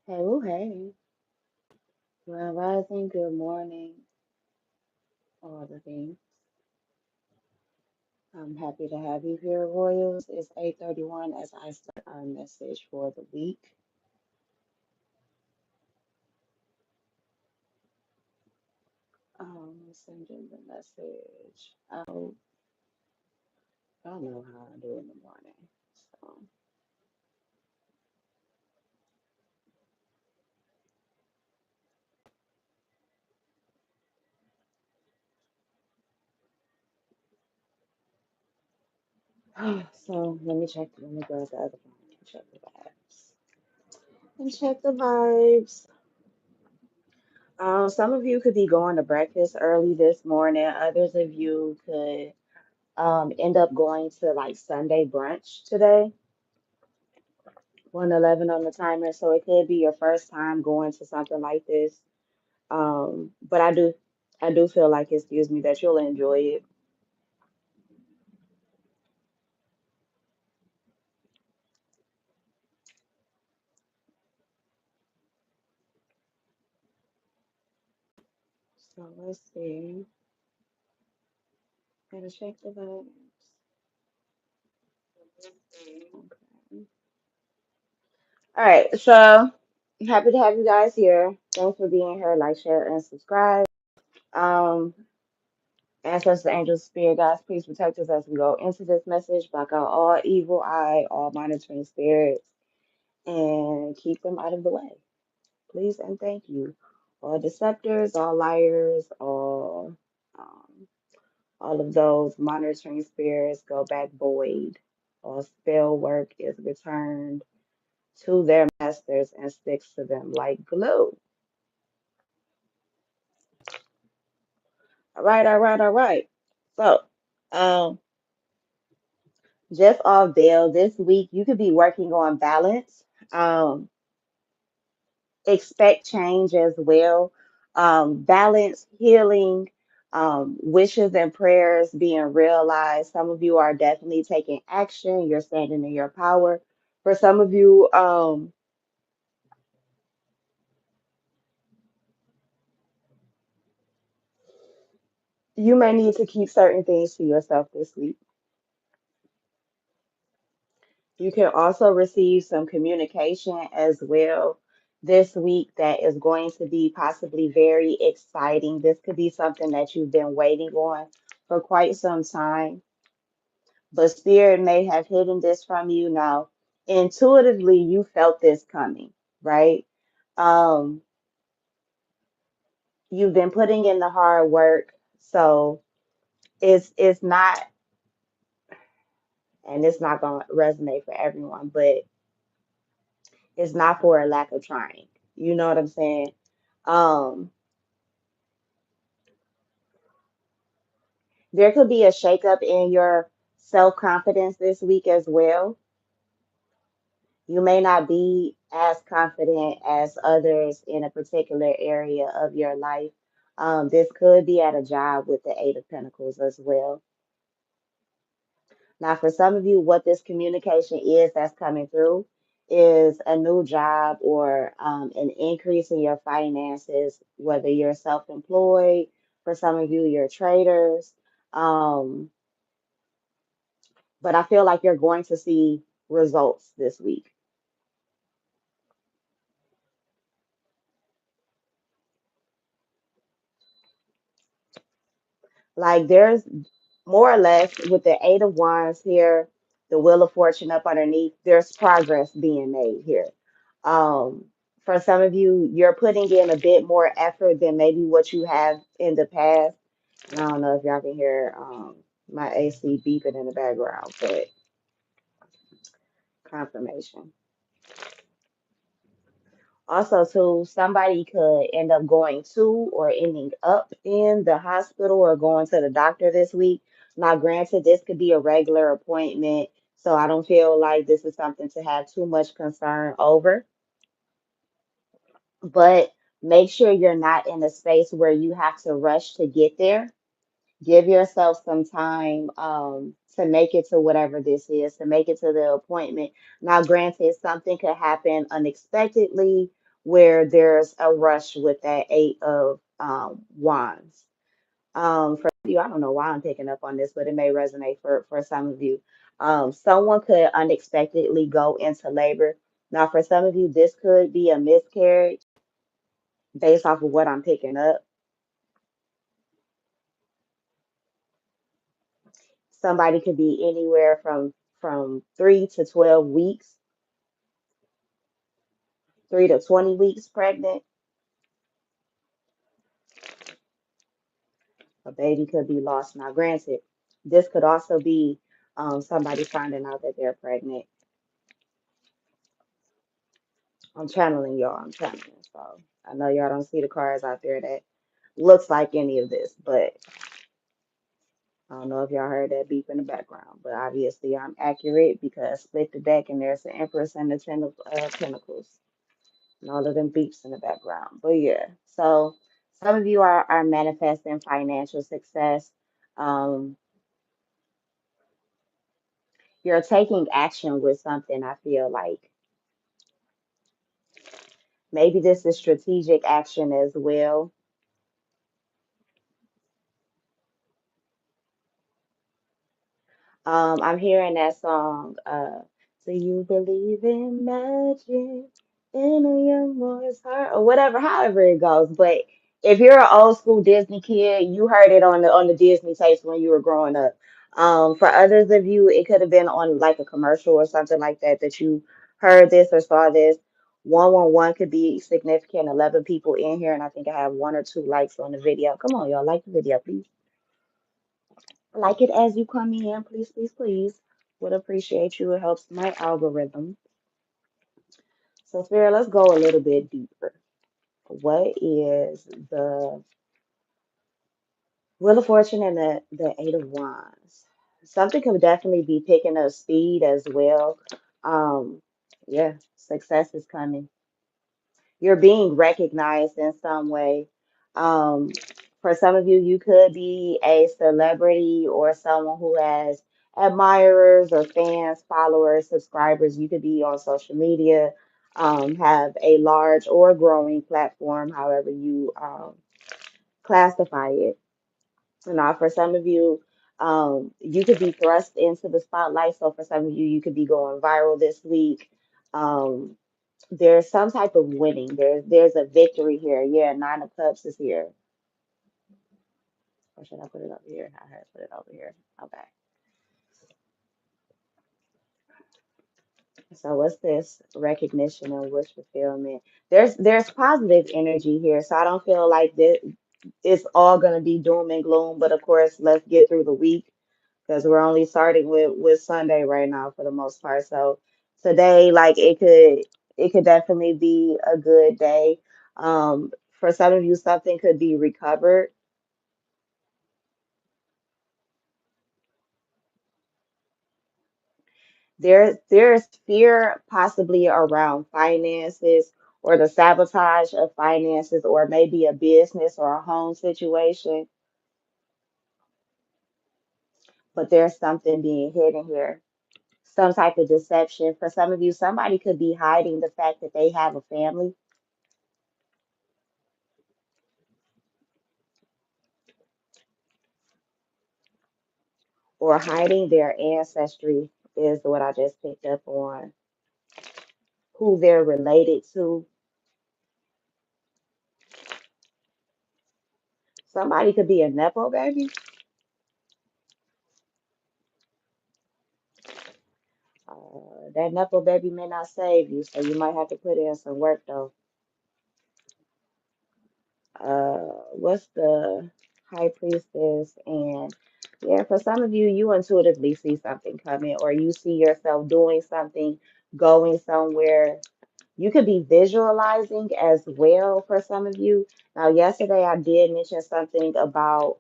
Hey, well, hey. Well, rising, good morning, all the things. I'm happy to have you here, Royals. It's 8:31 as I start our message for the week. Sending the message out. I don't know how I do in the morning. So, so let me grab the other phone and check the vibes. And check the vibes. Some of you could be going to breakfast early this morning. Others of you could end up going to like Sunday brunch today, 111 on the timer. So it could be your first time going to something like this. But I do feel like, excuse me, that you'll enjoy it. So let's see. Gotta check the vibes. Okay. All right, so happy to have you guys here. Thanks for being here. Like, share, and subscribe. Um, Ancestors, angels, spirit guides, please protect us as we go into this message. Block out all evil eye, all monitoring spirits, and keep them out of the way. Please and thank you. All deceptors, all liars, um, all of those monitoring spirits go back void. All spell work is returned to their masters and sticks to them like glue. All right, all right, all right. So, um, just off bail this week, you could be working on balance. Um, expect change as well. Balance, healing, wishes and prayers being realized. Some of you are definitely taking action. You're standing in your power. For some of you, you may need to keep certain things to yourself this week. You can also receive some communication as well this week that is going to be possibly very exciting. This could be something that you've been waiting on for quite some time, but Spirit may have hidden this from you. Now, intuitively, you felt this coming, right? Um, you've been putting in the hard work, so it's not, and it's not going to resonate for everyone, but it's not for a lack of trying. You know what I'm saying? Um, there could be a shakeup in your self-confidence this week as well. You may not be as confident as others in a particular area of your life. This could be at a job with the Eight of Pentacles as well. Now, for some of you, what this communication is that's coming through is a new job or an increase in your finances, whether you're self-employed. For some of you, you're traders. Um, but I feel like you're going to see results this week. Like there's more or less with the Eight of Wands here, the Wheel of Fortune up underneath, there's progress being made here. Um, for some of you, you're putting in a bit more effort than maybe what you have in the past. I don't know if y'all can hear my AC beeping in the background, but confirmation. Also, too, somebody could end up going to or ending up in the hospital or going to the doctor this week. Now, granted, this could be a regular appointment, so I don't feel like this is something to have too much concern over. But make sure you're not in a space where you have to rush to get there. Give yourself some time to make it to whatever this is, to make it to the appointment. Now, granted, something could happen unexpectedly, where there's a rush with that eight of wands. For you, I don't know why I'm picking up on this, but it may resonate for some of you. Someone could unexpectedly go into labor. Now, for some of you, this could be a miscarriage based off of what I'm picking up. Somebody could be anywhere from 3 to 12 weeks, 3 to 20 weeks pregnant. A baby could be lost. Now, granted, this could also be somebody finding out that they're pregnant. I'm channeling y'all. I'm channeling. So I know y'all don't see the cards out there that looks like any of this, but I don't know if y'all heard that beep in the background. But obviously, I'm accurate because split the deck and there's the Empress and the Ten of Pentacles and all of them beeps in the background. But yeah, so some of you are manifesting financial success. Um, you're taking action with something. I feel like maybe this is strategic action as well. I'm hearing that song, Do You Believe in Magic in a Young Boy's Heart? Or whatever, however it goes. But if you're an old school Disney kid, you heard it on the Disney tapes when you were growing up. For others of you, it could have been on like a commercial or something like that that you heard this or saw this. 111 could be significant. 11 people in here, and I think I have 1 or 2 likes on the video. Come on, y'all, like the video, please. Like it as you come in, please, please, please. Would appreciate you. It helps my algorithm. So, Spirit, let's go a little bit deeper. What is the Wheel of Fortune and the Eight of Wands? Something could definitely be picking up speed as well. Um, yeah, success is coming. You're being recognized in some way. Um, for some of you, you could be a celebrity or someone who has admirers or fans, followers, subscribers. You could be on social media, have a large or growing platform, however you classify it. Now, for some of you, you could be thrust into the spotlight. So for some of you, you could be going viral this week. Um, there's some type of winning. There's a victory here. Yeah, Nine of Cups is here. Or should I put it over here? I heard put it over here. Okay. So what's this? Recognition and wish fulfillment. There's positive energy here. So I don't feel like this it's all gonna be doom and gloom. But of course, let's get through the week because we're only starting with Sunday right now for the most part. So today, like it could definitely be a good day. For some of you, something could be recovered. There's fear possibly around finances or the sabotage of finances or maybe a business or a home situation, but there's something being hidden here. Some type of deception. For some of you, somebody could be hiding the fact that they have a family or hiding their ancestry is what I just picked up on, who they're related to. Somebody could be a Nepo baby. That Nepo baby may not save you, so you might have to put in some work though. What's the High Priestess? And yeah, for some of you, you intuitively see something coming, or you see yourself doing something, going somewhere. You could be visualizing as well for some of you. Now, yesterday I did mention something about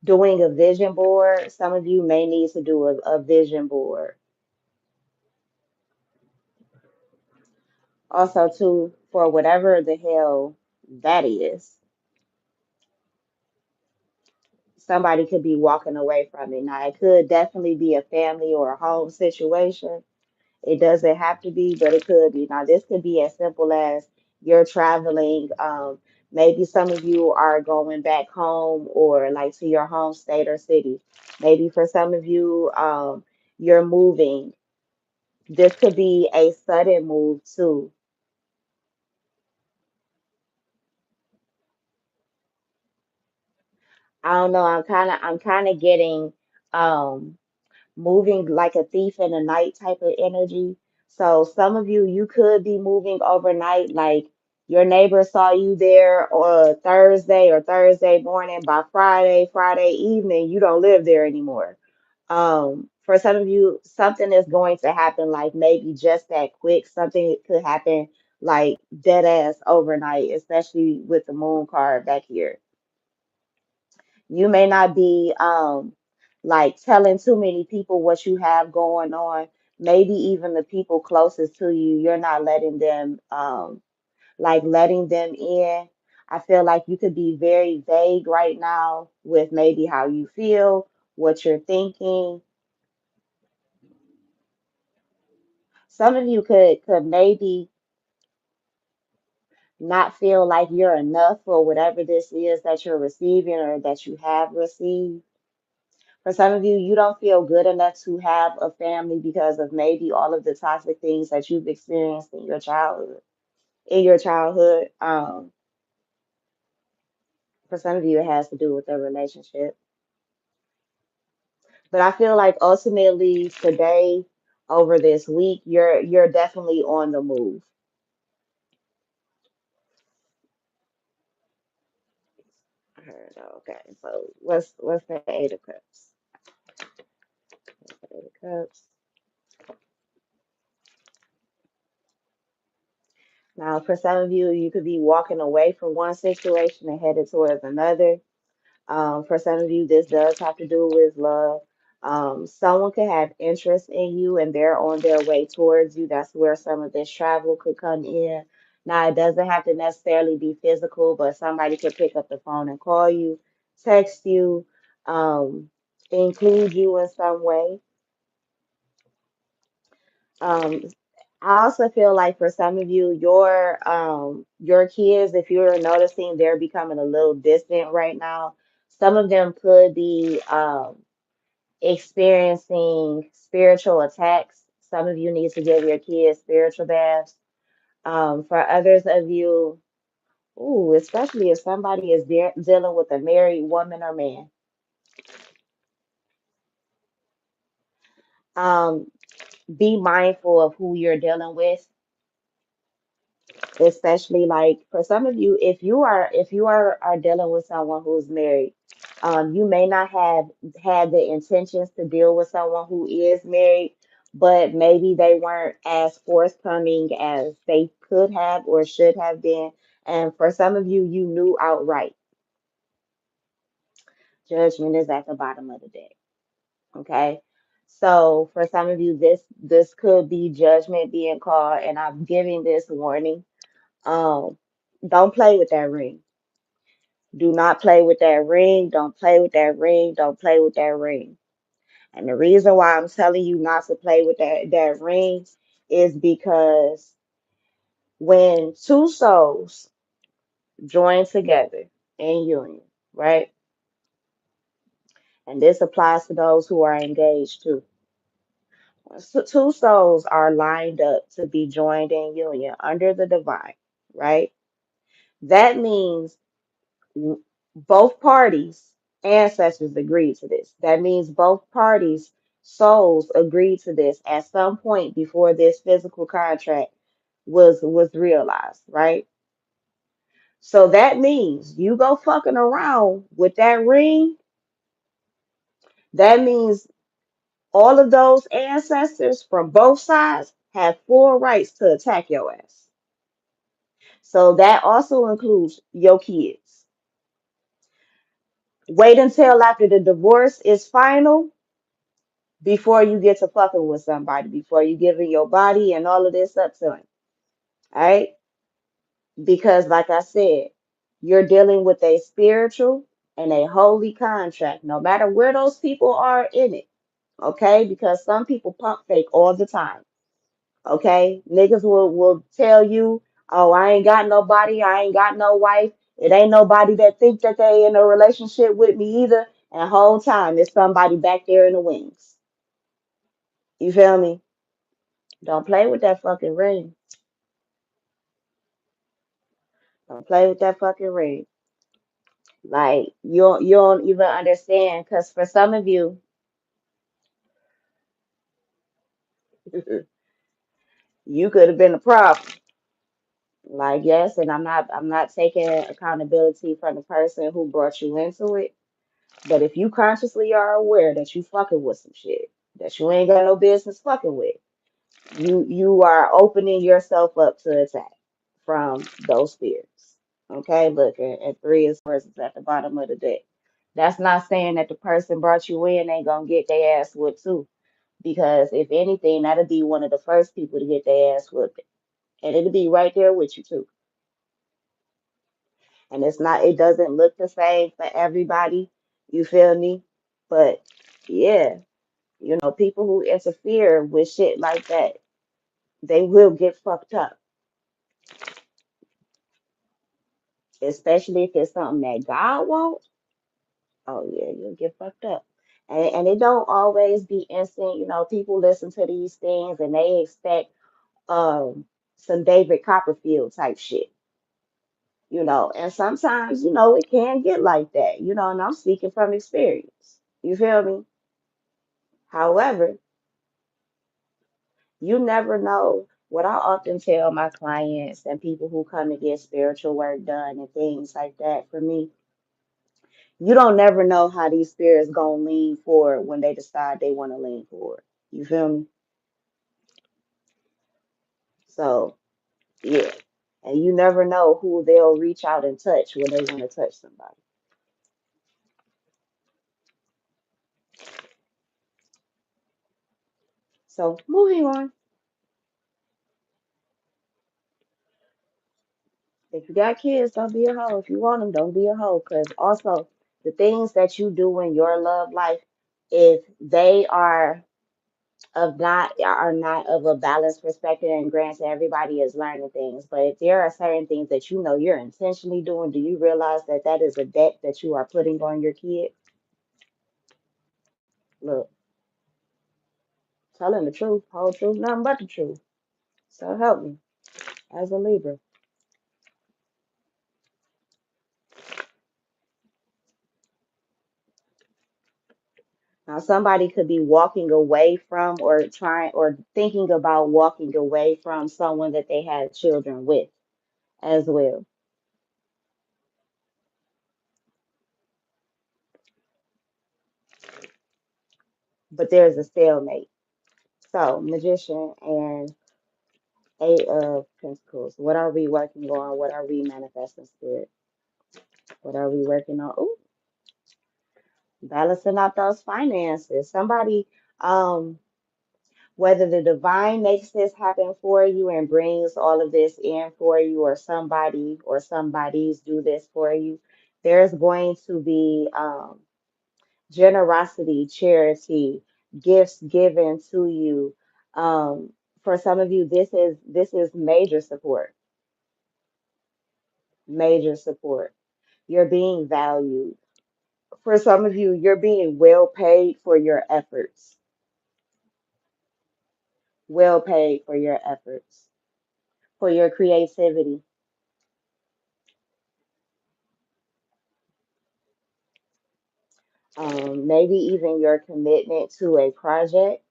doing a vision board. Some of you may need to do a vision board. Also, too, for whatever the hell that is, somebody could be walking away from it. Now, it could definitely be a family or a home situation. It doesn't have to be, but it could be. Now, this could be as simple as you're traveling. Maybe some of you are going back home or like to your home state or city. Maybe for some of you, you're moving. This could be a sudden move too. I don't know. I'm kind of getting um moving like a thief in the night type of energy. So some of you, you could be moving overnight, like your neighbor saw you there or Thursday morning. By Friday evening, you don't live there anymore. For some of you, something is going to happen, like maybe just that quick. Something could happen like dead ass overnight, especially with the moon card back here. You may not be like telling too many people what you have going on. Maybe even the people closest to you, you're not letting them like letting them in. I feel like you could be very vague right now with maybe how you feel, what you're thinking. Some of you could maybe not feel like you're enough for whatever this is that you're receiving or that you have received. For some of you, you don't feel good enough to have a family because of maybe all of the toxic things that you've experienced in your childhood. In your childhood, for some of you, it has to do with the relationship. But I feel like ultimately today, over this week, you're definitely on the move. I heard, okay, so what's the Eight of Cups? Eight of Cups. Now, for some of you, you could be walking away from one situation and headed towards another. For some of you, this does have to do with love. Someone could have interest in you and they're on their way towards you. That's where some of this travel could come in. Now, it doesn't have to necessarily be physical, but somebody could pick up the phone and call you, text you, um, include you in some way. Um, I also feel like for some of you, your kids, if you're noticing they're becoming a little distant right now, some of them could be experiencing spiritual attacks. Some of you need to give your kids spiritual baths. For others of you, ooh, especially if somebody is dealing with a married woman or man, um, be mindful of who you're dealing with, especially like for some of you, if you are dealing with someone who's married, you may not have had the intentions to deal with someone who is married, but maybe they weren't as forthcoming as they could have or should have been. And for some of you, you knew outright. Judgment is at the bottom of the deck. Okay. So for some of you, this could be judgment being called, and I'm giving this warning. Um, don't play with that ring. Do not play with that ring. Don't play with that ring. Don't play with that ring. And the reason why I'm telling you not to play with that ring is because when two souls join together in union, right? And this applies to those who are engaged too. So two souls are lined up to be joined in union under the divine, right? That means both parties ancestors agreed to this. That means both parties souls agreed to this at some point before this physical contract was realized, right? So that means you go fucking around with that ring. That means all of those ancestors from both sides have full rights to attack your ass. So that also includes your kids. Wait until after the divorce is final before you get to fucking with somebody, before you giving your body and all of this up to him. All right? Because like I said, you're dealing with a spiritual and a holy contract, no matter where those people are in it. Okay? Because some people pump fake all the time. Okay, niggas will tell you, oh, I ain't got nobody, I ain't got no wife. It ain't nobody that think that they in a relationship with me either. And the whole time there's somebody back there in the wings. You feel me? Don't play with that fucking ring. Don't play with that fucking ring. Like you don't even understand, because for some of you, you could have been the problem. Like, yes, and I'm not taking accountability from the person who brought you into it. But if you consciously are aware that you fucking with some shit that you ain't got no business fucking with, you are opening yourself up to attack from those spirits. Okay, look, and three is persons at the bottom of the deck. That's not saying that the person brought you in ain't gonna get their ass whooped too. Because if anything, that'll be one of the first people to get their ass whooped. And it'll be right there with you too. And it doesn't look the same for everybody. You feel me? But yeah, people who interfere with shit like that, they will get fucked up, especially if it's something that God wants. Oh yeah, you'll get fucked up. And it don't always be instant. People listen to these things and they expect um some David Copperfield type shit. And sometimes, it can get like that, and I'm speaking from experience. You feel me? However, you never know. What I often tell my clients and people who come to get spiritual work done and things like that, for me, you don't never know how these spirits gonna lean forward when they decide they want to lean forward. You feel me? So yeah, and you never know who they'll reach out and touch when they want to touch somebody. So moving on. If you got kids, don't be a hoe. If you want them, don't be a hoe. Because also, the things that you do in your love life, if they are not of a balanced perspective, and granted everybody is learning things, but if there are certain things that you're intentionally doing, do you realize that that is a debt that you are putting on your kid? Look, telling the truth, whole truth, nothing but the truth. So help me as a Libra. Now somebody could be walking away from, or trying, or thinking about walking away from someone that they had children with as well, but there's a stalemate. So magician and Eight of Pentacles. What are we working on? What are we manifesting, spirit? What are we working on? Ooh, balancing out those finances. Somebody, um, whether the divine makes this happen for you and brings all of this in for you, or somebody or somebody's do this for you, there's going to be generosity, charity, gifts given to you. Um, for some of you, this is major support, major support. You're being valued. For some of you, you're being well paid for your efforts. Well paid for your efforts, for your creativity. Maybe even your commitment to a project.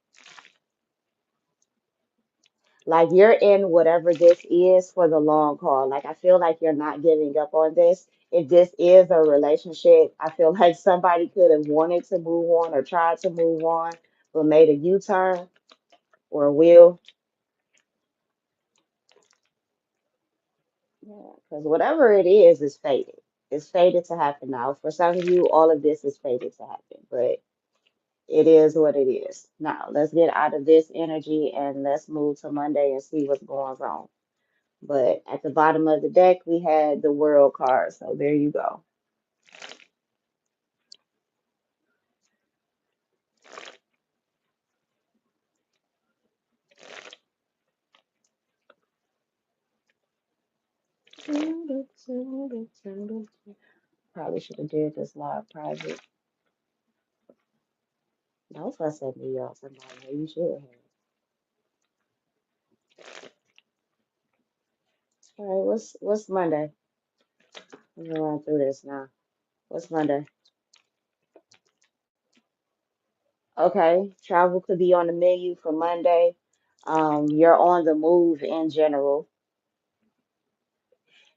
Like, you're in whatever this is for the long haul. Like, I feel like you're not giving up on this. If this is a relationship, I feel like somebody could have wanted to move on or tried to move on, but made a U-turn or will. Yeah, because whatever it is fated. It's fated to happen now. For some of you, all of this is fated to happen, but it is what it is. Now, let's get out of this energy and let's move to Monday and see what's going on. But at the bottom of the deck, we had the World card. So there you go. Probably should have did this live private. No fuss at me, y'all. Somebody, you should have. All right, what's Monday? I'm gonna run through this now. What's Monday? Okay, travel could be on the menu for Monday. You're on the move in general.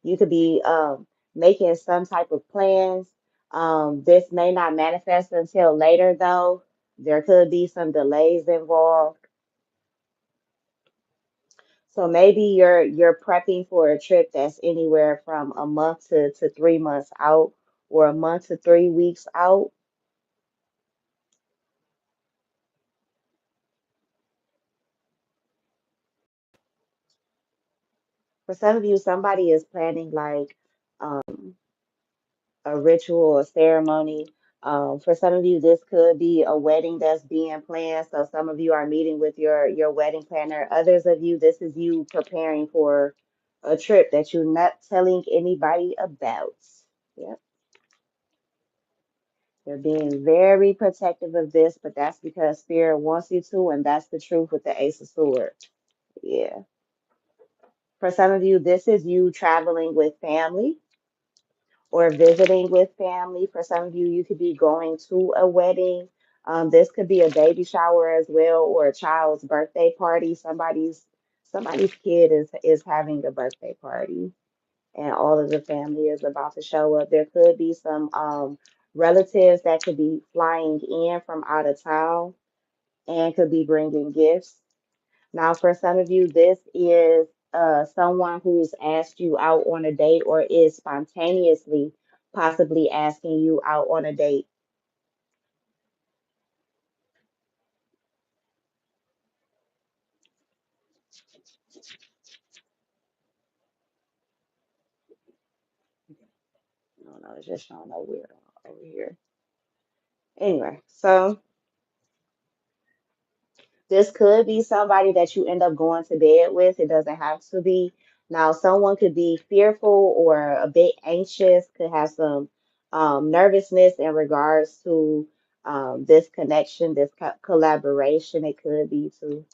You could be making some type of plans. This may not manifest until later, though. There could be some delays involved. So maybe you're prepping for a trip that's anywhere from a month to 3 months out, or a month to 3 weeks out. For some of you, somebody is planning like a ritual or ceremony. For some of you, this could be a wedding that's being planned. So some of you are meeting with your wedding planner. Others of you, this is you preparing for a trip that you're not telling anybody about. Yep. They're being very protective of this, but that's because Spirit wants you to, and that's the truth with the Ace of Swords. Yeah. For some of you, this is you traveling with family or visiting with family. For some of you, you could be going to a wedding. This could be a baby shower as well, or a child's birthday party. Somebody's kid is having a birthday party, and all of the family is about to show up. There could be some relatives that could be flying in from out of town and could be bringing gifts. Now, for some of you, this is someone who's asked you out on a date or is spontaneously possibly asking you out on a date. I don't know, it's just showing up weird over here. Anyway, so this could be somebody that you end up going to bed with. It doesn't have to be. Now, someone could be fearful or a bit anxious, could have some nervousness in regards to this connection, this collaboration. It could be too.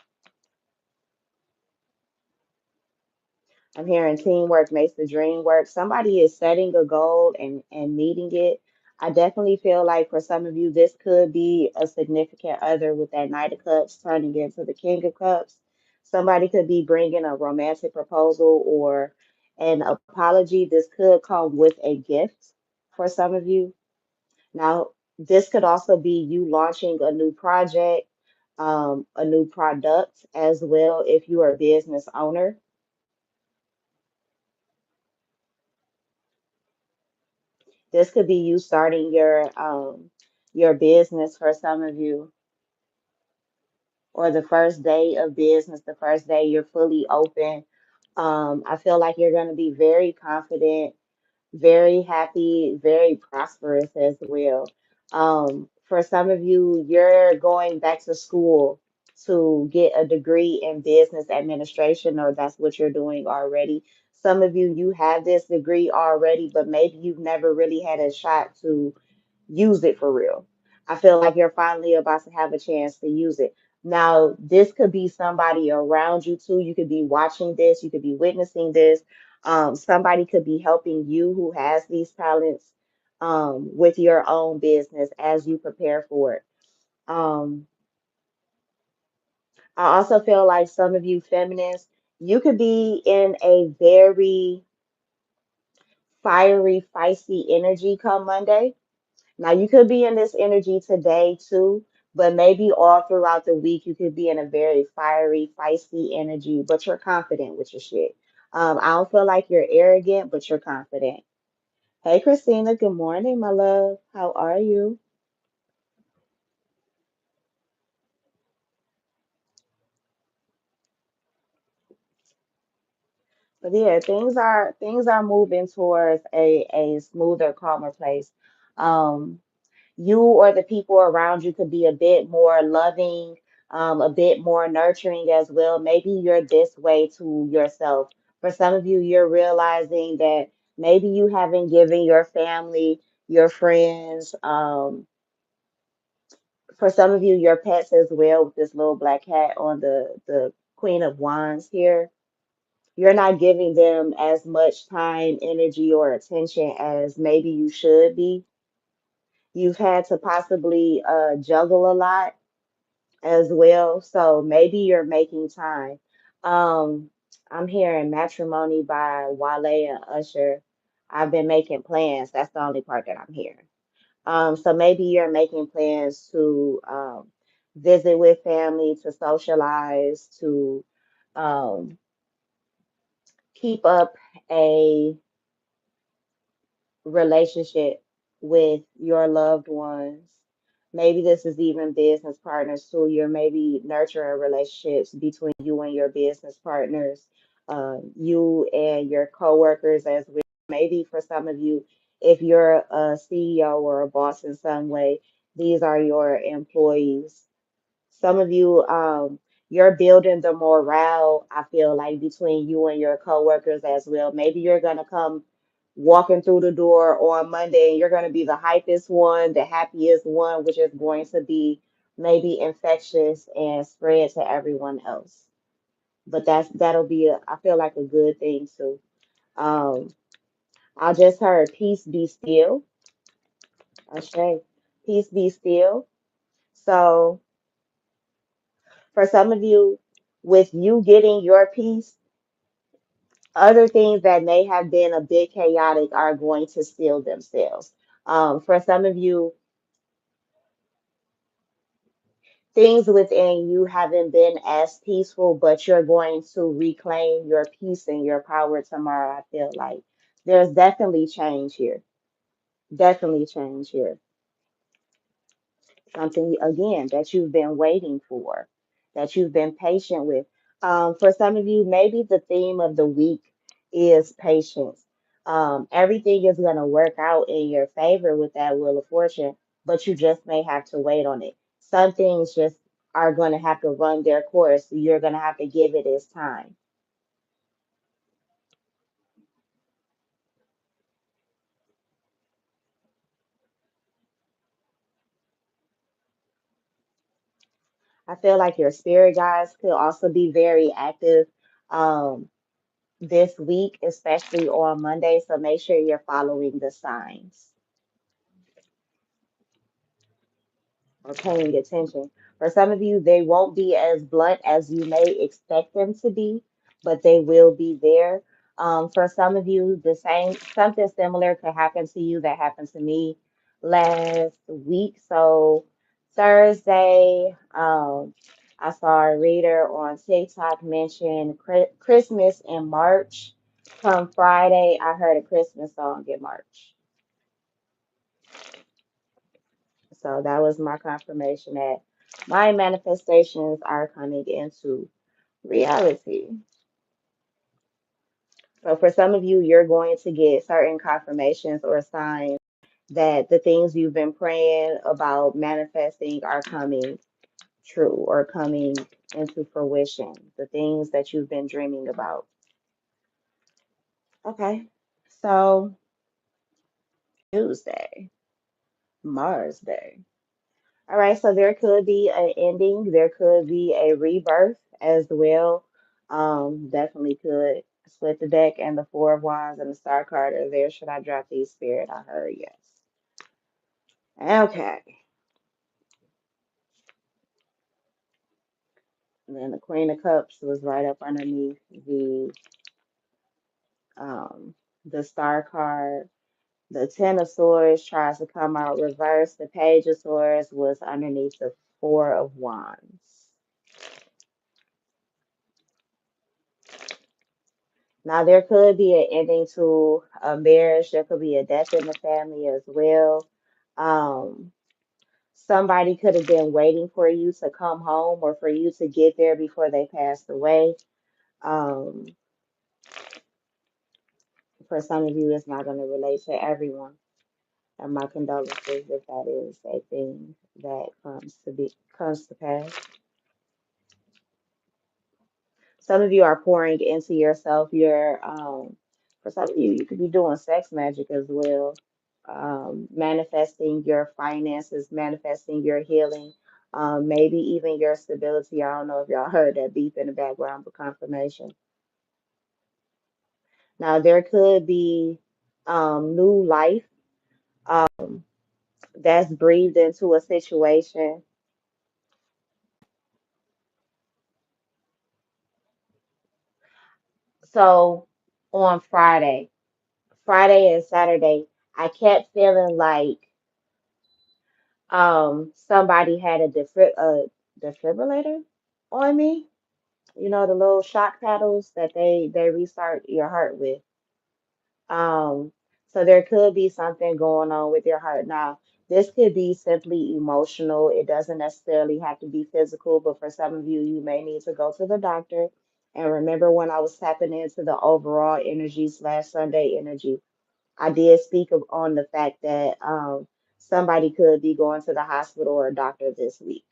I'm hearing teamwork makes the dream work. Somebody is setting a goal and meeting it. I definitely feel like for some of you, this could be a significant other with that Knight of Cups turning into the King of Cups. Somebody could be bringing a romantic proposal or an apology. This could come with a gift for some of you. Now, this could also be you launching a new project, a new product as well if you are a business owner. This could be you starting your business for some of you, or the first day of business, the first day you're fully open. I feel like you're going to be very confident, very happy, very prosperous as well. For some of you, you're going back to school to get a degree in business administration, or that's what you're doing already. Some of you, you have this degree already, but maybe you've never really had a shot to use it for real. I feel like you're finally about to have a chance to use it. Now, this could be somebody around you too. You could be watching this, you could be witnessing this. Somebody could be helping you who has these talents with your own business as you prepare for it. Um, I also feel like some of you feminists, you could be in a very fiery, feisty energy come Monday. Now, you could be in this energy today too, but maybe all throughout the week, you could be in a very fiery, feisty energy, but you're confident with your shit. I don't feel like you're arrogant, but you're confident. Hey, Christina, good morning, my love. How are you? But yeah, things are moving towards a smoother, calmer place. Um, you or the people around you could be a bit more loving, a bit more nurturing as well. Maybe you're this way to yourself. For some of you, you're realizing that Maybe you haven't given your family, your friends, for some of you, your pets as well, with this little black cat on the Queen of Wands here. You're not giving them as much time, energy, or attention as maybe you should be. You've had to possibly juggle a lot as well. So maybe you're making time. Um, I'm hearing Matrimony by Wale and Usher. I've been making plans. That's the only part that I'm hearing. So maybe you're making plans to visit with family, to socialize, to um, keep up a relationship with your loved ones. Maybe this is even business partners too. You're maybe nurturing relationships between you and your business partners, you and your coworkers as well. Maybe for some of you, if you're a CEO or a boss in some way, these are your employees. Some of you, you're building the morale, I feel like, between you and your coworkers as well. Maybe you're gonna come walking through the door on Monday and you're gonna be the hypest one, the happiest one, which is going to be maybe infectious and spread to everyone else. But that'll be I feel like a good thing too. Um, I just heard peace be still. Okay. Peace be still. So for some of you, with you getting your peace, other things that may have been a bit chaotic are going to steal themselves. For some of you, things within you haven't been as peaceful, but you're going to reclaim your peace and your power tomorrow. I feel like there's definitely change here. Definitely change here. Something again that you've been waiting for, that you've been patient with. For some of you, maybe the theme of the week is patience. Everything is going to work out in your favor with that wheel of fortune, but you just may have to wait on it. Some things just are going to have to run their course. You're going to have to give it its time. I feel like your spirit guides could also be very active. Um, this week, especially on Monday. So make sure you're following the signs or paying attention. For some of you, they won't be as blunt as you may expect them to be, but they will be there. For some of you, the same something similar could happen to you that happened to me last week. So Thursday, I saw a reader on TikTok mention Christmas in March. Come Friday, I heard a Christmas song in March. So that was my confirmation that my manifestations are coming into reality. So for some of you, you're going to get certain confirmations or signs that the things you've been praying about manifesting are coming true or coming into fruition. The things that you've been dreaming about. Okay. So Tuesday, Mars Day. All right, so there could be an ending, there could be a rebirth as well. Definitely could split the deck and the Four of Wands and the Star card are there. Should I drop these spirit? I heard yes. Okay. And then the Queen of Cups was right up underneath um the Star card. The Ten of Swords tries to come out reverse. The Page of Swords was underneath the Four of Wands. Now, there could be an ending to a marriage. There could be a death in the family as well. Um, Somebody could have been waiting for you to come home or for you to get there before they passed away. Um, for some of you, it's not going to relate to everyone. And my condolences if that is a thing that comes to pass. Some of you are pouring into yourself. You're For some of you, you could be doing sex magic as well, manifesting your finances, manifesting your healing, maybe even your stability. I don't know if y'all heard that beep in the background for confirmation. Now, there could be new life that's breathed into a situation. So on Friday and Saturday, I kept feeling like somebody had a defibrillator on me. You know, the little shock paddles that they restart your heart with. Um, so there could be something going on with your heart. Now, this could be simply emotional. It doesn't necessarily have to be physical, but for some of you, you may need to go to the doctor. And remember when I was tapping into the overall energy slash Sunday energy, I did speak on the fact that somebody could be going to the hospital or a doctor this week.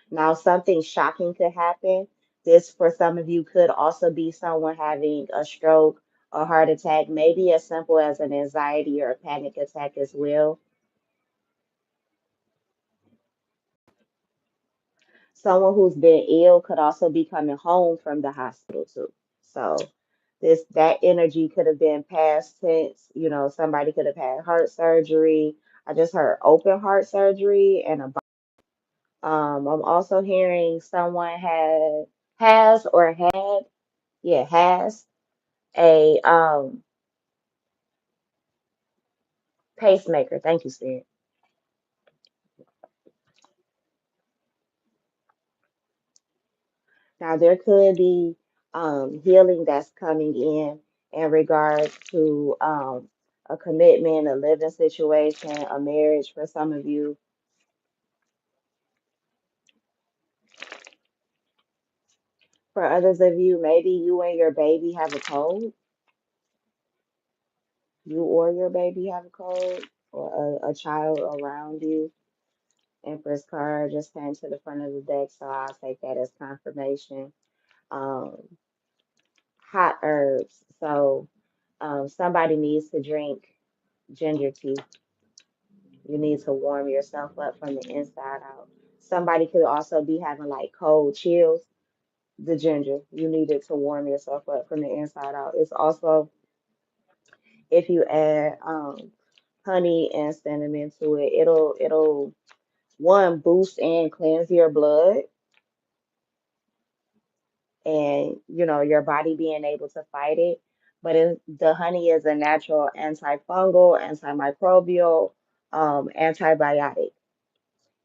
Now, something shocking could happen. This, for some of you, could also be someone having a stroke, a heart attack, maybe as simple as an anxiety or a panic attack as well. Someone who's been ill could also be coming home from the hospital too. So that energy could have been past tense. You know, somebody could have had heart surgery. I just heard open heart surgery and a I'm also hearing someone has or had, yeah, has a pacemaker. Thank you, Spirit. Now there could be healing that's coming in regards to a commitment, a living situation, a marriage for some of you. For others of you, maybe you and your baby have a cold. You or your baby have a cold, or a child around you. Empress card just came to the front of the deck, so I'll take that as confirmation. Um, Hot herbs. So somebody needs to drink ginger tea. You need to warm yourself up from the inside out. Somebody could also be having like cold chills. The ginger, you need it to warm yourself up from the inside out. It's also if you add honey and cinnamon to it, it'll one boost and cleanse your blood and your body being able to fight it. But the honey is a natural antifungal, antimicrobial, antibiotic.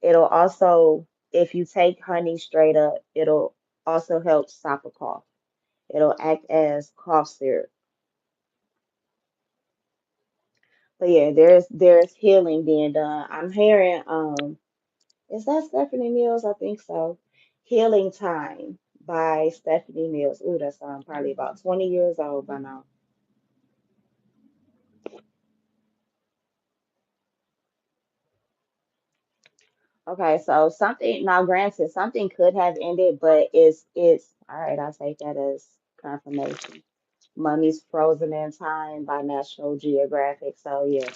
It'll also, if you take honey straight up, it'll also help stop a cough. It'll act as cough syrup. But yeah, there's healing being done. I'm hearing is that Stephanie Mills? I think so. Healing Time by Stephanie Mills. Ooh, that song probably about 20 years old by now. Okay, so something now granted, something could have ended, but it's all right, I'll take that as confirmation. Mummy's Frozen in Time by National Geographic. So yeah,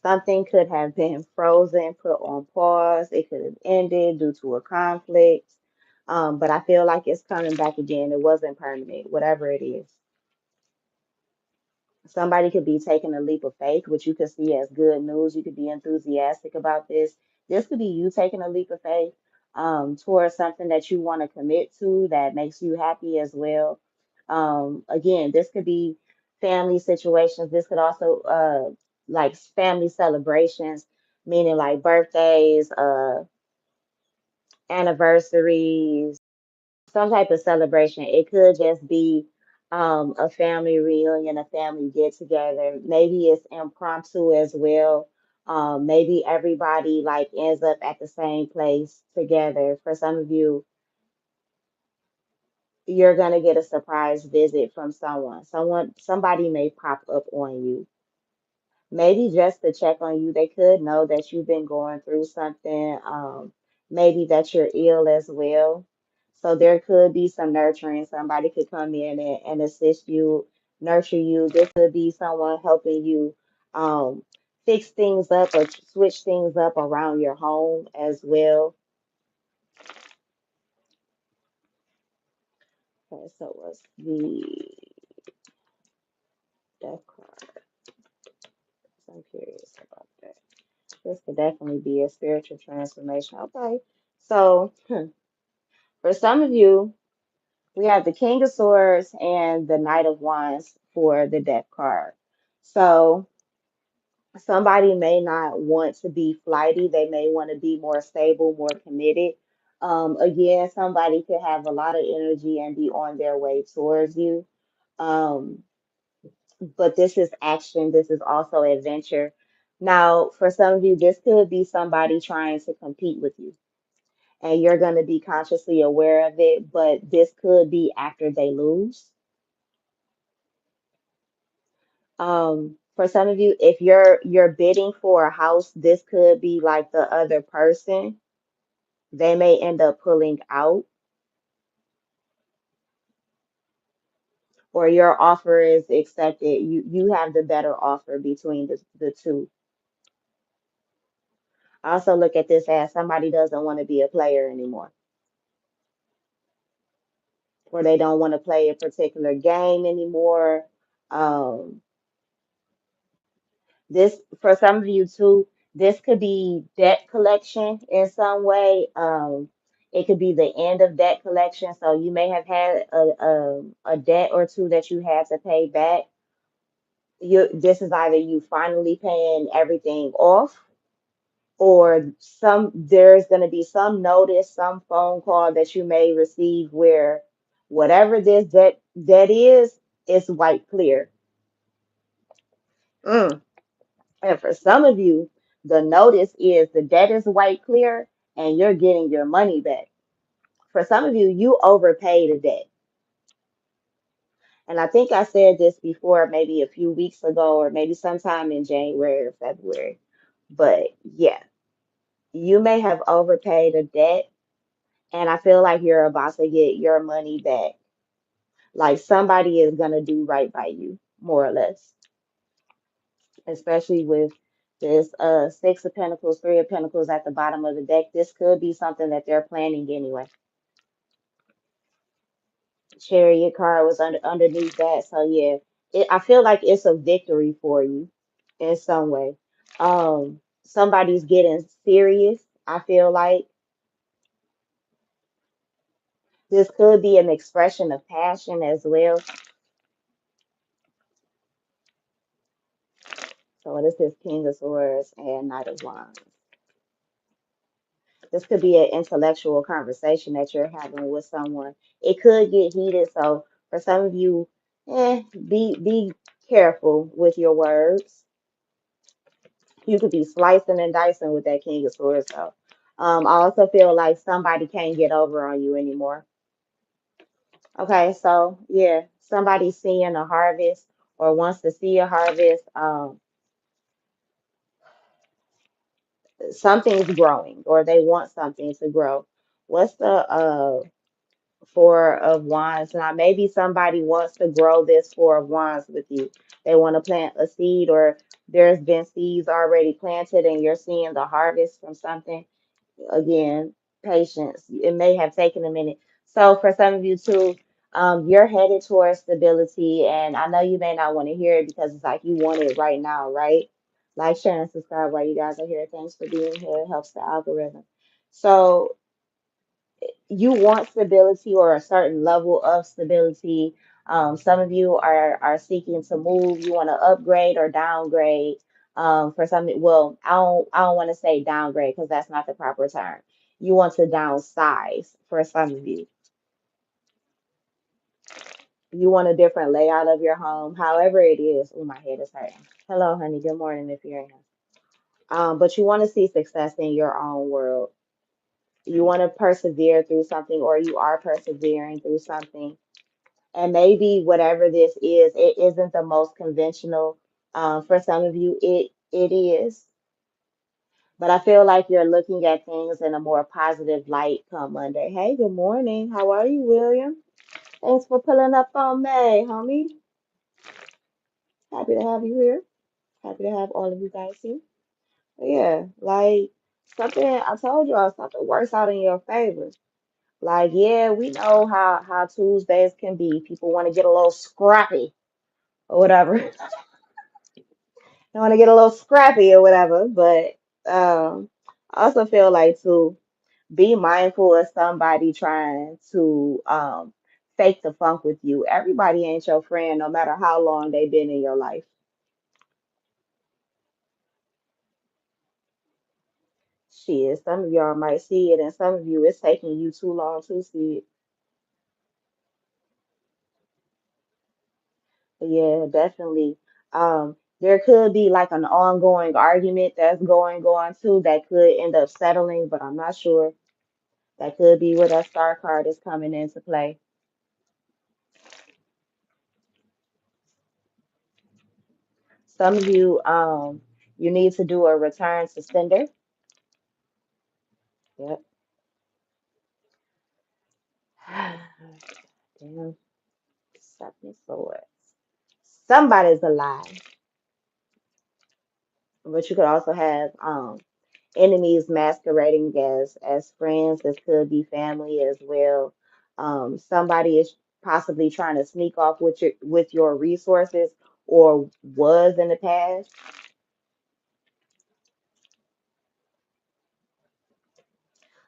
something could have been frozen, put on pause. It could have ended due to a conflict. But I feel like it's coming back again. It wasn't permanent, whatever it is. Somebody could be taking a leap of faith, which you could see as good news. You could be enthusiastic about this. This could be you taking a leap of faith towards something that you want to commit to that makes you happy as well. Again, this could be family situations. This could also like family celebrations, meaning like birthdays, anniversaries, some type of celebration. It could just be a family reunion, a family get together. Maybe it's impromptu as well. Maybe everybody like ends up at the same place together. For some of you, you're gonna get a surprise visit from someone. Somebody may pop up on you. Maybe just to check on you. They could know that you've been going through something, maybe that you're ill as well. So there could be some nurturing. Somebody could come in and assist you, nurture you. This could be someone helping you um, fix things up or switch things up around your home as well. Okay, so what's the death card? I'm curious about that. This could definitely be a spiritual transformation. Okay, so for some of you, we have the King of Swords and the Knight of Wands for the death card. So somebody may not want to be flighty. They may want to be more stable, more committed. Again, somebody could have a lot of energy and be on their way towards you. Um, but this is action. This is also adventure. Now, for some of you, this could be somebody trying to compete with you, and you're going to be consciously aware of it, but this could be after they lose. For some of you, if you're bidding for a house, this could be like the other person. They may end up pulling out, or your offer is accepted. You have the better offer between the two. I also look at this as somebody doesn't want to be a player anymore, or they don't want to play a particular game anymore. Um, This, for some of you too, this could be debt collection in some way. It could be the end of debt collection. So you may have had a debt or two that you had to pay back. This is either you finally paying everything off, or there's going to be some notice, some phone call that you may receive where whatever this debt is white clear. Mm. And for some of you, the notice is the debt is white clear and you're getting your money back. For some of you, you overpaid a debt. And I think I said this before, maybe a few weeks ago, or maybe sometime in January or February. But yeah, you may have overpaid a debt, and I feel like you're about to get your money back. Like somebody is going to do right by you, more or less, especially with this Six of Pentacles, Three of Pentacles at the bottom of the deck. This could be something that they're planning anyway. Chariot card was underneath that. So yeah, I feel like it's a victory for you in some way. Somebody's getting serious. I feel like this could be an expression of passion as well. So this is King of Swords and Knight of Wands. This could be an intellectual conversation that you're having with someone. It could get heated. So for some of you, be careful with your words. You could be slicing and dicing with that King of Swords. So I also feel like somebody can't get over on you anymore. Okay, so yeah, somebody's seeing a harvest or wants to see a harvest. Something's growing or they want something to grow. What's the Four of Wands? Now, maybe somebody wants to grow this Four of Wands with you. They want to plant a seed, or there's been seeds already planted and you're seeing the harvest from something. Again, patience. It may have taken a minute. So for some of you too, you're headed towards stability, and I know you may not want to hear it because it's like you want it right now, right? Like, share, and subscribe while you guys are here. Thanks for being here. It helps the algorithm. So you want stability or a certain level of stability. Some of you are seeking to move. You want to upgrade or downgrade. For some, well, I don't want to say downgrade because that's not the proper term. You want to downsize for some of you. You want a different layout of your home, however it is. Oh, my head is hurting. Hello, honey. Good morning if you're in here. But you want to see success in your own world. You want to persevere through something, or you are persevering through something. And maybe whatever this is, it isn't the most conventional. For some of you, it is. But I feel like you're looking at things in a more positive light come Monday. Hey, good morning. How are you, William? Thanks for pulling up on May, homie. Happy to have you here. Happy to have all of you guys here. But yeah, like something I told y'all, something works out in your favor. Like, yeah, we know how Tuesdays can be. People want to get a little scrappy or whatever. They want to get a little scrappy or whatever. But I also feel like to be mindful of somebody trying to fake the funk with you. Everybody ain't your friend, no matter how long they've been in your life. Shit, some of y'all might see it, and some of you it's taking you too long to see it. But yeah, definitely. There could be like an ongoing argument that's going on too that could end up settling, but I'm not sure. That could be where that star card is coming into play. Some of you, you need to do a return to sender. Yep. Damn, second sword. Somebody's alive, but you could also have enemies masquerading as friends. This could be family as well. Somebody is possibly trying to sneak off with your resources or was in the past.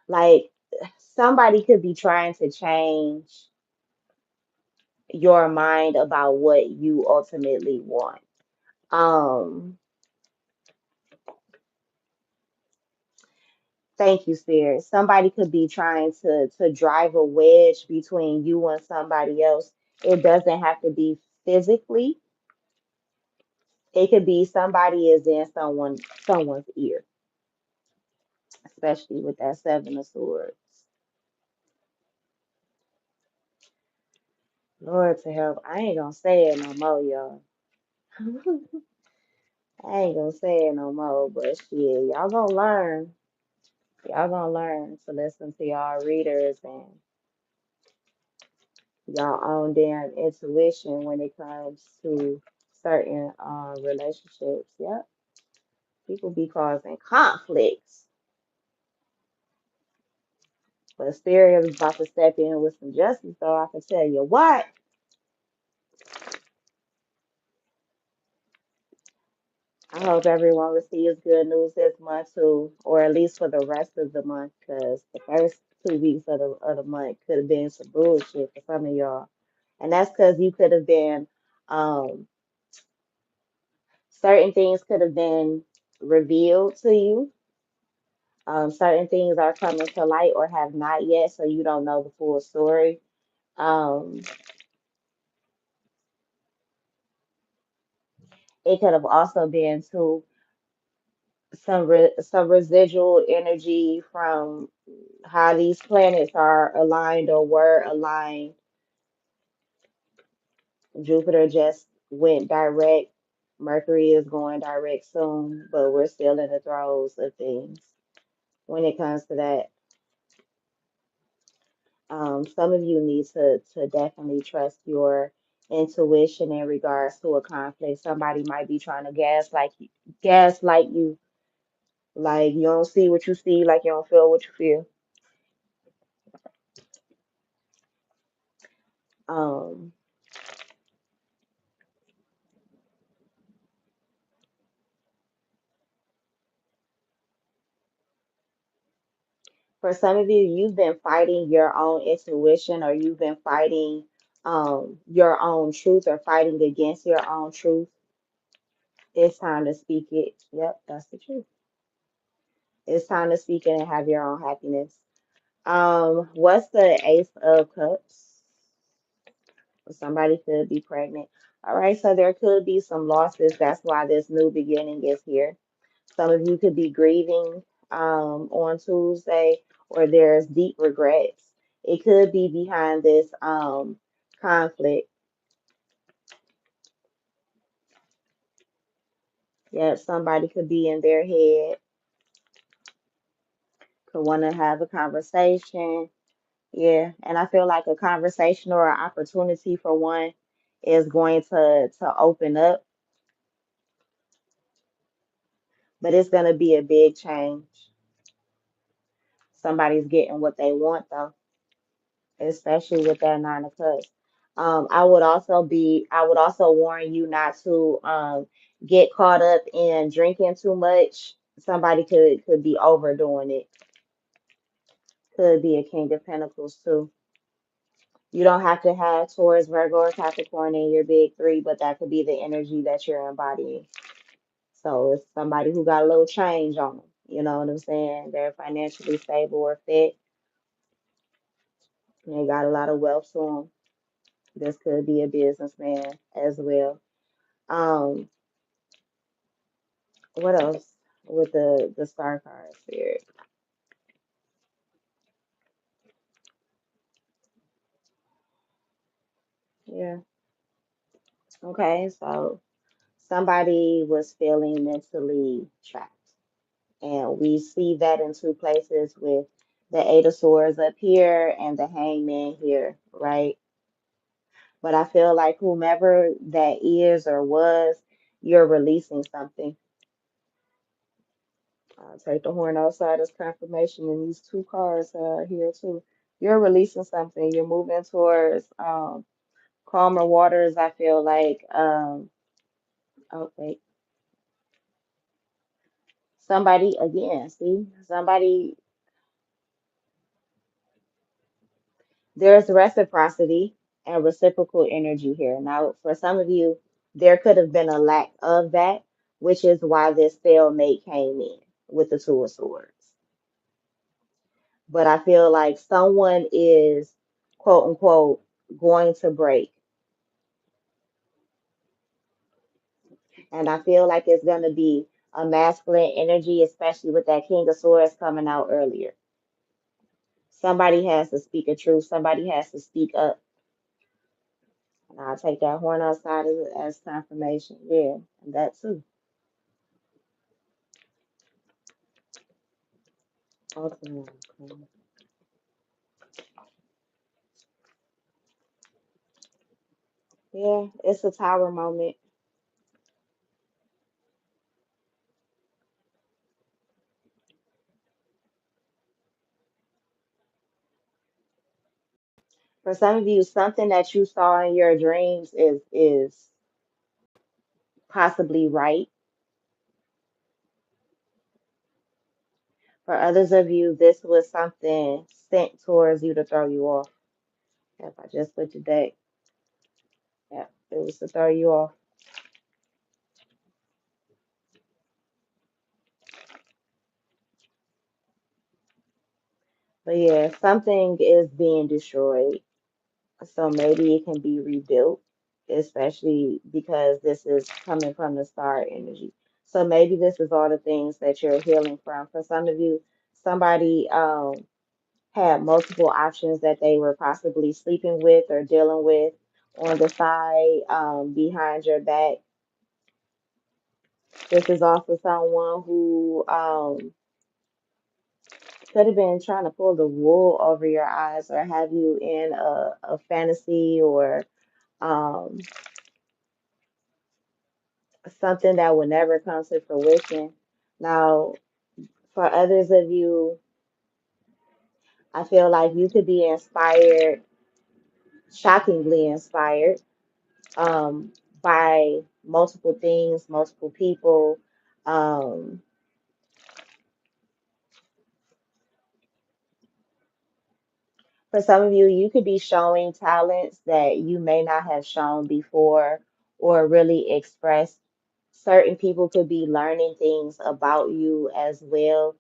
Like somebody could be trying to change your mind about what you ultimately want. Um, Thank you, Spirit. Somebody could be trying to drive a wedge between you and somebody else. It doesn't have to be physically. It could be somebody is in someone's ear, especially with that seven of swords. Lord to help. I ain't gonna say it no more, y'all. I ain't gonna say it no more, but shit, y'all gonna learn. Y'all gonna learn to listen to y'all readers and y'all own damn intuition when it comes to certain relationships. Yep. People be causing conflicts. But Spirit is about to step in with some justice, so I can tell you what. I hope everyone receives good news this month too, or at least for the rest of the month, because the first 2 weeks of the month could have been some bullshit for some of y'all. And that's because you could have been um certain things could have been revealed to you. Certain things are coming to light or have not yet, so you don't know the full story. Um, it could have also been to some residual energy from how these planets are aligned or were aligned. Jupiter just went direct. Mercury is going direct soon, but we're still in the throes of things when it comes to that. Some of you need to definitely trust your intuition in regards to a conflict. Somebody might be trying to gaslight you, like you don't see what you see, like you don't feel what you feel. Um, for some of you, you've been fighting your own intuition, or you've been fighting your own truth, or fighting against your own truth. It's time to speak it. Yep, that's the truth. It's time to speak it and have your own happiness. What's the Ace of Cups? Somebody could be pregnant. All right, so there could be some losses. That's why this new beginning is here. Some of you could be grieving on Tuesday, or there's deep regrets. It could be behind this conflict. Yeah, somebody could be in their head, could want to have a conversation. Yeah, and I feel like a conversation or an opportunity for one is going to open up. but it's gonna be a big change. Somebody's getting what they want though, especially with that nine of cups. I would also warn you not to get caught up in drinking too much. Somebody could be overdoing it. Could be a King of Pentacles too. You don't have to have Taurus, Virgo, or Capricorn in your big three, but that could be the energy that you're embodying. So it's somebody who got a little change on them. You know what I'm saying? They're financially stable or fit. And they got a lot of wealth to them. This could be a businessman as well. Um, what else with the star card spirit? Yeah. Okay. So somebody was feeling mentally trapped. And we see that in two places with the Eight of Swords up here and the Hangman here, right? But I feel like whomever that is or was, you're releasing something. I'll take the horn outside as confirmation in these two cards here too. You're releasing something. You're moving towards calmer waters. I feel like oh wait, somebody again. See somebody. There's reciprocity and reciprocal energy here. Now, for some of you, there could have been a lack of that, which is why this stalemate came in with the Two of Swords. But I feel like someone is, quote unquote, going to break. And I feel like it's going to be a masculine energy, especially with that King of Swords coming out earlier. Somebody has to speak a truth. Somebody has to speak up. And I'll take that horn outside as confirmation. Yeah, and that too. Okay. Okay. Yeah, it's a tower moment. For some of you, something that you saw in your dreams is possibly right. For others of you, this was something sent towards you to throw you off. If I just put your deck, yeah, it was to throw you off. But yeah, something is being destroyed. So maybe it can be rebuilt, especially because this is coming from the star energy. So maybe this is all the things that you're healing from. For some of you, somebody had multiple options that they were possibly sleeping with or dealing with on the side, behind your back. This is also someone who could have been trying to pull the wool over your eyes or have you in a fantasy or um, something that will never come to fruition. Now, for others of you, I feel like you could be inspired, shockingly inspired, um, by multiple things, multiple people. Um, for some of you, you could be showing talents that you may not have shown before or really expressed. Certain people could be learning things about you as well,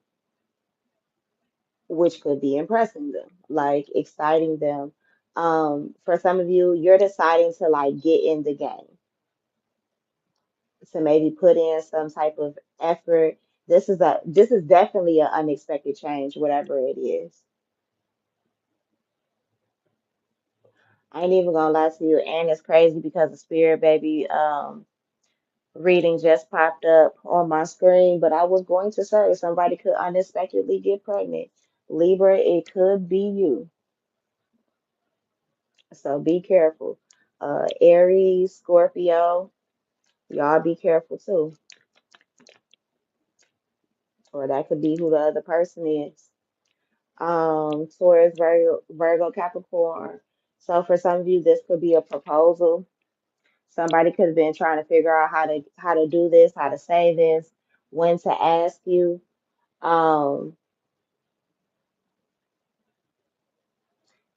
which could be impressing them, like exciting them. For some of you, you're deciding to like get in the game, to maybe put in some type of effort. This is definitely an unexpected change, whatever it is. I ain't even gonna lie to you, and it's crazy because the spirit baby reading just popped up on my screen, but I was going to say somebody could unexpectedly get pregnant. Libra, it could be you. So be careful. Aries, Scorpio, y'all be careful too. or that could be who the other person is. Taurus, Virgo, Capricorn. So for some of you, this could be a proposal. Somebody could have been trying to figure out how to do this, how to say this, when to ask you. Um,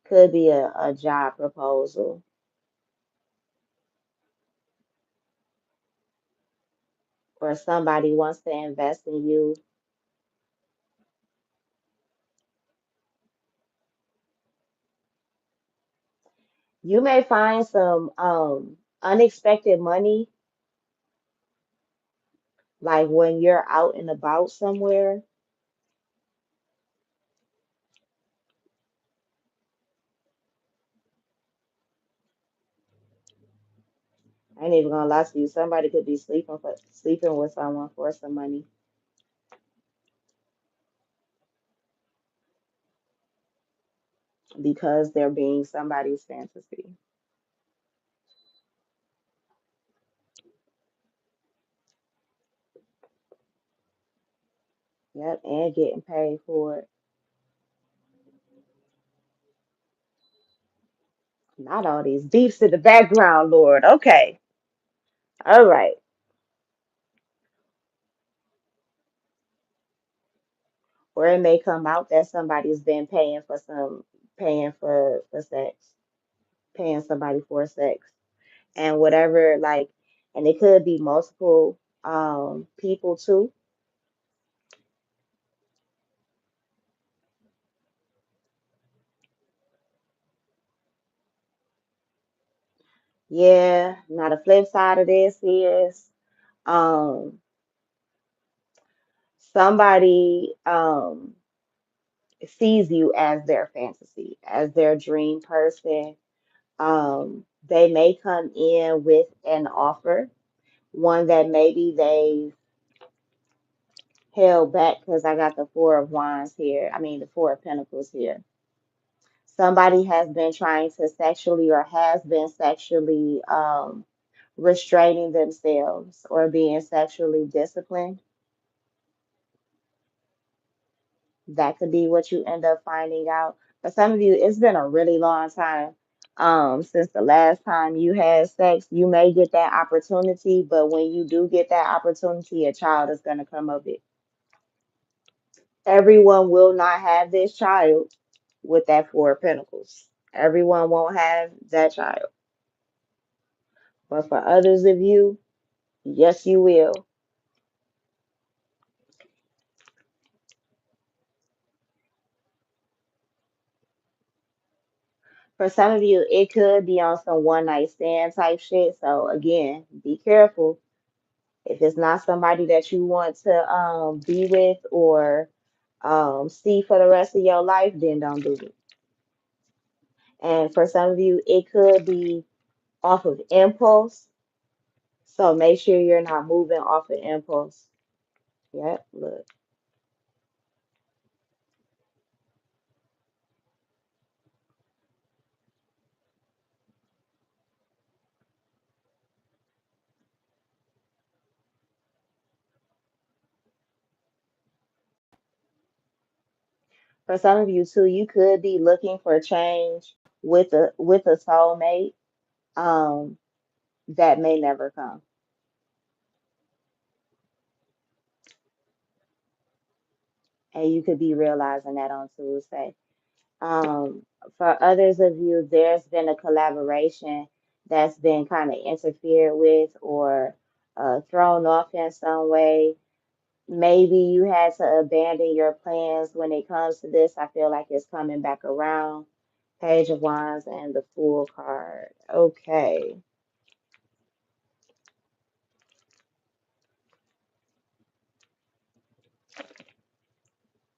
could be a job proposal, or somebody wants to invest in you. You may find some unexpected money, like when you're out and about somewhere. I ain't even gonna lie to you. Somebody could be sleeping with someone for some money because they're being somebody's fantasy. Yep, and getting paid for it. Not all these beeps in the background, Lord. Okay. All right. Or it may come out that somebody's been paying for sex, paying somebody for sex. And whatever, like, and it could be multiple people too. Yeah. Now the flip side of this is um somebody sees you as their fantasy, as their dream person. They may come in with an offer, one that maybe they held back because I got the Four of Wands here. I mean, the Four of Pentacles here. Somebody has been trying to sexually or has been sexually restraining themselves or being sexually disciplined. That could be what you end up finding out. For some of you, it's been a really long time since the last time you had sex. You may get that opportunity, but when you do get that opportunity, a child is going to come of it. Everyone will not have this child with that Four of Pentacles. Everyone won't have that child. But for others of you, yes, you will. For some of you, it could be on some one night stand type shit. So again, be careful. If it's not somebody that you want to be with or see for the rest of your life, then don't do it. And for some of you, it could be off of impulse. So make sure you're not moving off of impulse. Yep, look. For some of you too, you could be looking for change with a soulmate um, that may never come, and you could be realizing that on Tuesday. Um, for others of you, there's been a collaboration that's been kind of interfered with or thrown off in some way. Maybe you had to abandon your plans when it comes to this. I feel like it's coming back around. Page of Wands and the Fool card. Okay.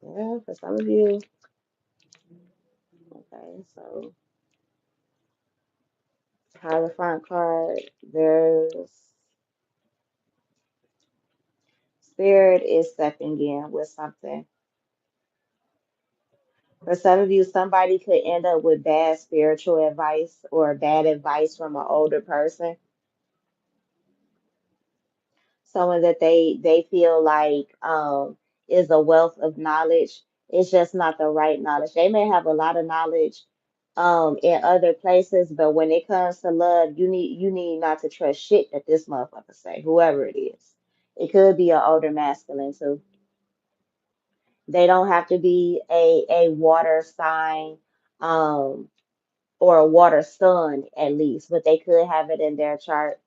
Well, for some of you, okay, so Hierophant card, there's Spirit is stepping in with something. For some of you, somebody could end up with bad spiritual advice or bad advice from an older person, someone that they feel like is a wealth of knowledge. It's just not the right knowledge. They may have a lot of knowledge in other places, but when it comes to love, you need not to trust shit that this motherfucker say, whoever it is. It could be an older masculine too. They don't have to be a water sign um or a water sun at least, but they could have it in their chart.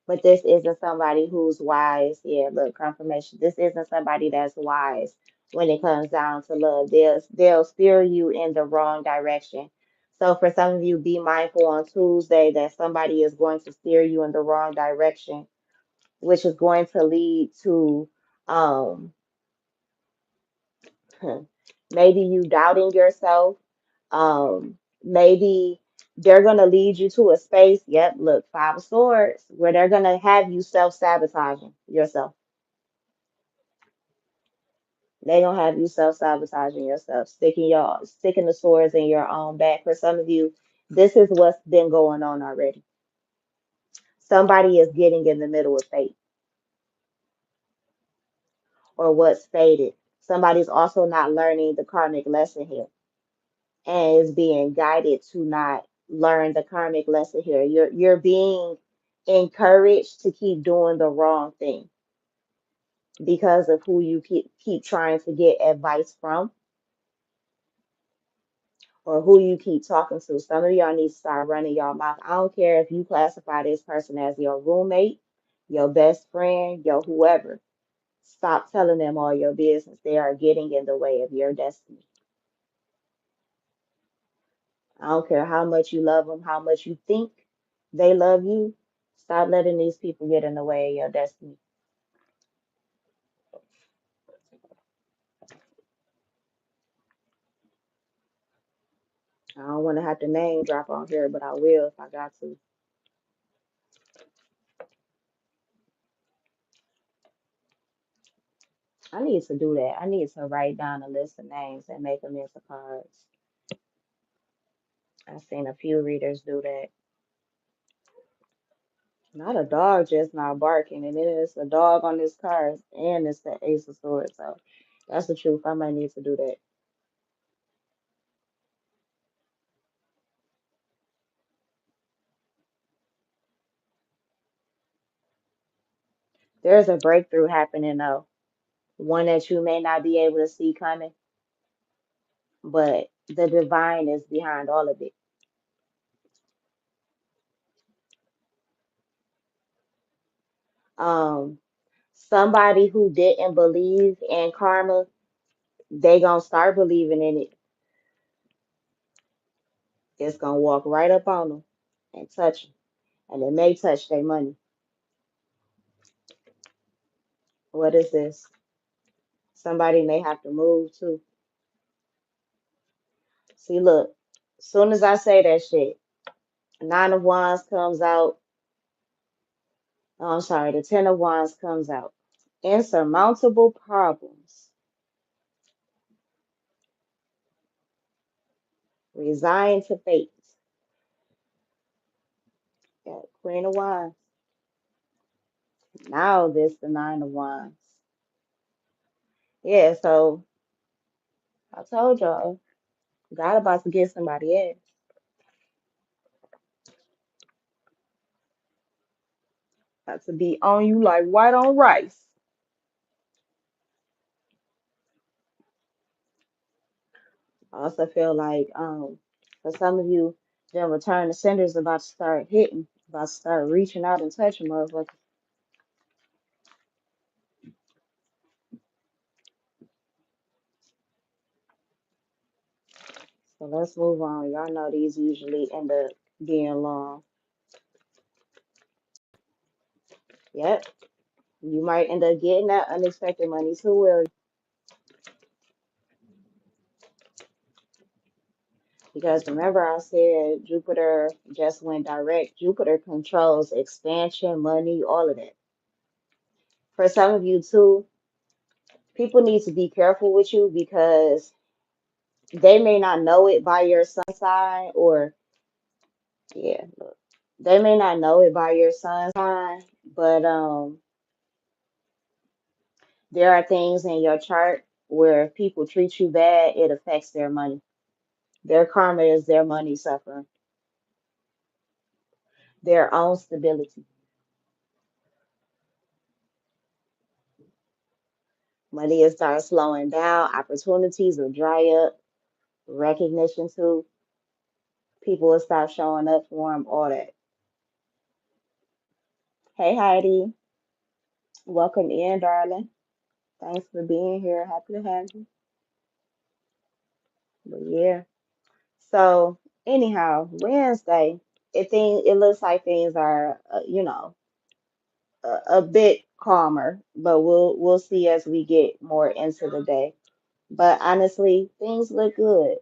But this isn't somebody who's wise. Yeah, look, confirmation. This isn't somebody that's wise when it comes down to love. They'll steer you in the wrong direction. So for some of you, be mindful on Tuesday that somebody is going to steer you in the wrong direction, which is going to lead to um maybe you doubting yourself. Maybe they're gonna lead you to a space. Yep, look, Five of Swords, where they're gonna have you self-sabotaging yourself. They gonna have you self-sabotaging yourself, sticking the swords in your own back. For some of you, this is what's been going on already. Somebody is getting in the middle of fate or what's fated. Somebody's also not learning the karmic lesson here and is being guided to not learn the karmic lesson here. You're being encouraged to keep doing the wrong thing because of who you keep trying to get advice from or who you keep talking to. Some of y'all need to start running your mouth. I don't care if you classify this person as your roommate, your best friend, your whoever. Stop telling them all your business. They are getting in the way of your destiny. I don't care how much you love them, how much you think they love you. Stop letting these people get in the way of your destiny. I don't want to have to name drop on here, but I will if I got to. I need to do that. I need to write down a list of names and make them into cards. I've seen a few readers do that. Not a dog just not barking, and it is a dog on this card, and it's the Ace of Swords. So that's the truth. I might need to do that. There's a breakthrough happening though, one that you may not be able to see coming, but the divine is behind all of it. Um, Somebody who didn't believe in karma, they gonna start believing in it. It's gonna walk right up on them and touch them, and it may touch their money. What is this? Somebody may have to move too. See, look, as soon as I say that shit, Nine of Wands comes out. Oh, I'm sorry, the Ten of Wands comes out. Insurmountable problems. Resign to fate. Got Queen of Wands. Now this the Nine of Wands. Yeah, so I told y'all, God about to get somebody else. About to be on you like white on rice. I also feel like for some of you, the return to sender is about to start hitting, about to start reaching out and touching motherfuckers. So let's move on. Y'all know these usually end up being long. Yep. You might end up getting that unexpected money too, will you? Because remember I said Jupiter just went direct. Jupiter controls expansion, money, all of that. For some of you too, people need to be careful with you because they may not know it by your sun sign or yeah, look, they may not know it by your sun sign, but There are things in your chart where if people treat you bad, it affects their money. Their karma is their money suffering, their own stability. Money will start slowing down, opportunities will dry up, recognition too. People will stop showing up for them, all that. Hey Heidi, welcome in, darling. Thanks for being here. Happy to have you. But yeah. So anyhow, Wednesday, it looks like things are a bit calmer, but we'll see as we get more into the day. But honestly, things look good.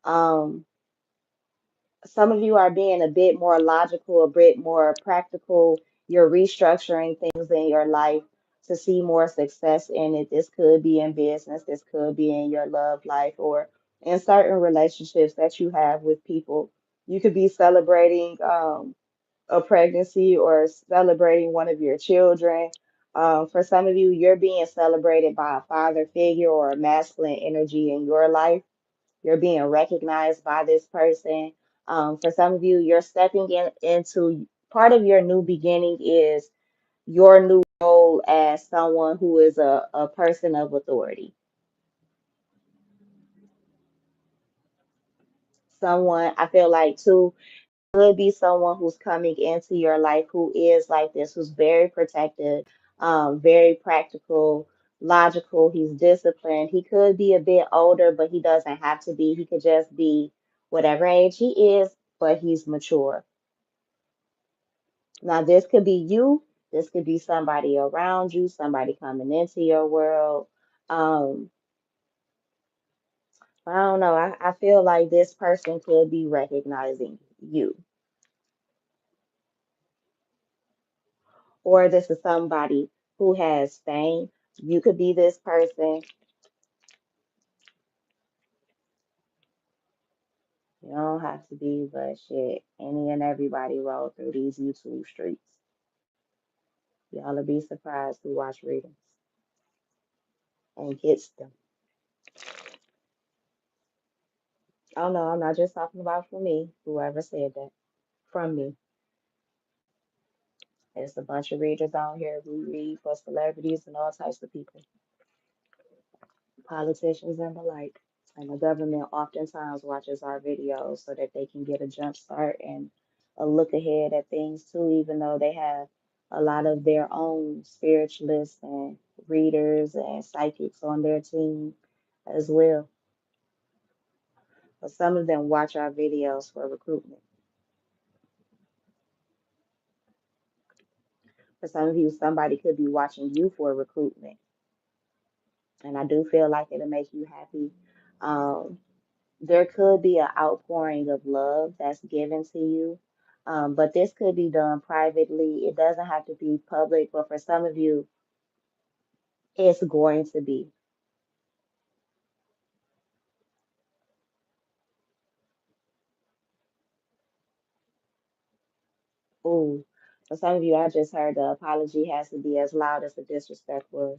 Um, some of you are being a bit more logical, a bit more practical. You're restructuring things in your life to see more success in it. This could be in business, this could be in your love life, or in certain relationships that you have with people. You could be celebrating a pregnancy or celebrating one of your children. For some of you, you're being celebrated by a father figure or a masculine energy in your life. You're being recognized by this person. For some of you, you're stepping into part of your new beginning is your new role as someone who is a person of authority. Someone I feel like too could be someone who's coming into your life who is like this, who's very protected, very practical, logical. He's disciplined. He could be a bit older, but he doesn't have to be. He could just be whatever age he is, but he's mature. Now, this could be you. This could be somebody around you, somebody coming into your world. Um, I don't know. I feel like this person could be recognizing you, or this is somebody who has fame. You could be this person. You don't have to be, but shit, any and everybody roll through these YouTube streets. Y'all will be surprised who watch readings and gets them. Oh no, I'm not just talking about from me. Whoever said that, from me. There's a bunch of readers on here who read for celebrities and all types of people, politicians and the like. And the government oftentimes watches our videos so that they can get a jump start and a look ahead at things too, even though they have a lot of their own spiritualists and readers and psychics on their team as well. But some of them watch our videos for recruitment. For some of you, somebody could be watching you for recruitment. And I do feel like it'll make you happy. Um, there could be an outpouring of love that's given to you. But this could be done privately. It doesn't have to be public, but for some of you, it's going to be. Ooh, for some of you, I just heard the apology has to be as loud as the disrespect was.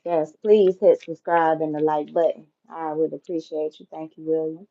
Yes, please hit subscribe and the like button. I would appreciate you. Thank you, William.